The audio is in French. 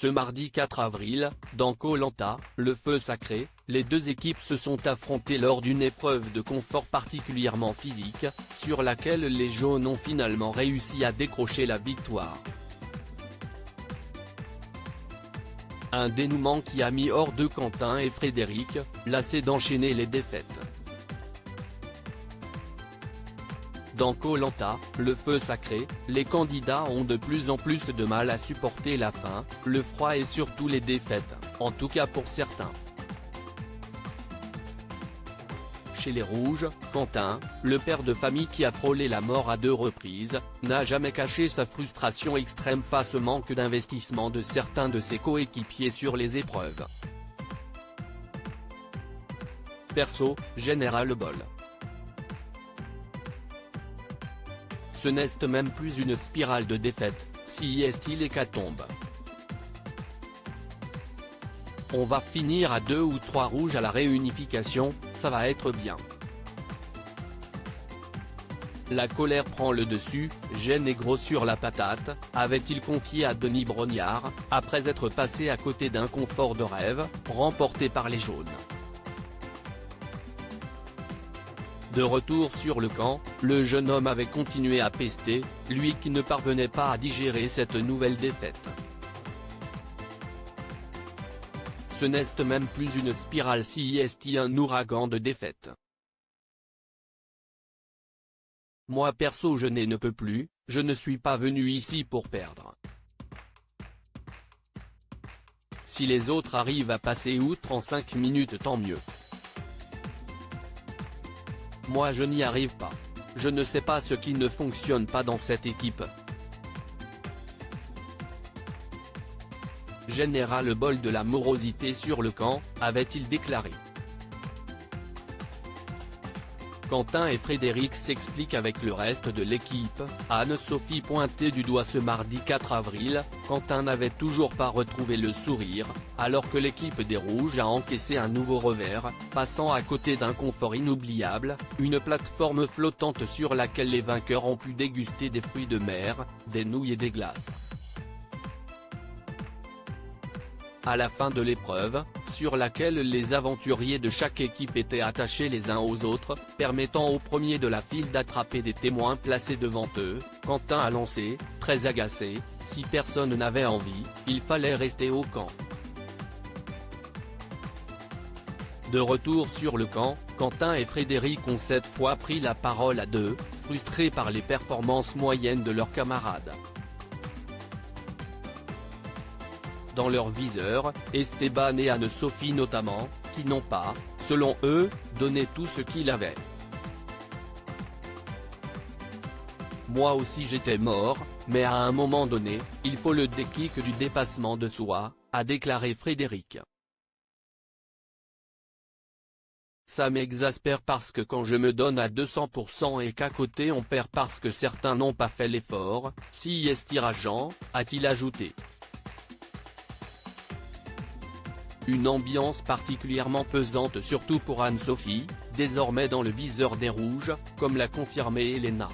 Ce mardi 4 avril, dans Koh Lanta, le feu sacré, les deux équipes se sont affrontées lors d'une épreuve de confort particulièrement physique, sur laquelle les jaunes ont finalement réussi à décrocher la victoire. Un dénouement qui a mis hors de Quentin et Frédéric, lassés d'enchaîner les défaites. Dans Koh Lanta, le feu sacré, les candidats ont de plus en plus de mal à supporter la faim, le froid et surtout les défaites, en tout cas pour certains. Chez les Rouges, Quentin, le père de famille qui a frôlé la mort à 2 reprises, n'a jamais caché sa frustration extrême face au manque d'investissement de certains de ses coéquipiers sur les épreuves. Perso, général bol. Ce n'est même plus une spirale de défaites, si est-il l'hécatombe. On va finir à 2 ou 3 rouges à la réunification, ça va être bien. La colère prend le dessus, Gênes est gros sur la patate, avait-il confié à Denis Brognard, après être passé à côté d'un confort de rêve, remporté par les jaunes. De retour sur le camp, le jeune homme avait continué à pester, lui qui ne parvenait pas à digérer cette nouvelle défaite. Ce n'est même plus une spirale si est un ouragan de défaites. Moi perso je ne peux plus, je ne suis pas venu ici pour perdre. Si les autres arrivent à passer outre en 5 minutes tant mieux. Moi je n'y arrive pas. Je ne sais pas ce qui ne fonctionne pas dans cette équipe. Général bol de la morosité sur le camp, avait-il déclaré. Quentin et Frédéric s'expliquent avec le reste de l'équipe, Anne-Sophie pointait du doigt ce mardi 4 avril, Quentin n'avait toujours pas retrouvé le sourire, alors que l'équipe des Rouges a encaissé un nouveau revers, passant à côté d'un confort inoubliable, une plateforme flottante sur laquelle les vainqueurs ont pu déguster des fruits de mer, des nouilles et des glaces. À la fin de l'épreuve, sur laquelle les aventuriers de chaque équipe étaient attachés les uns aux autres, permettant aux premiers de la file d'attraper des témoins placés devant eux, Quentin a lancé, très agacé, si personne n'avait envie, il fallait rester au camp. De retour sur le camp, Quentin et Frédéric ont cette fois pris la parole à 2, frustrés par les performances moyennes de leurs camarades. Dans leur viseur, Esteban et Anne-Sophie notamment, qui n'ont pas, selon eux, donné tout ce qu'ils avaient. Moi aussi j'étais mort, mais à un moment donné, il faut le déclic du dépassement de soi, a déclaré Frédéric. Ça m'exaspère parce que quand je me donne à 200% et qu'à côté on perd parce que certains n'ont pas fait l'effort, si est irrageant, a-t-il ajouté. Une ambiance particulièrement pesante surtout pour Anne-Sophie, désormais dans le viseur des Rouges, comme l'a confirmé Elena.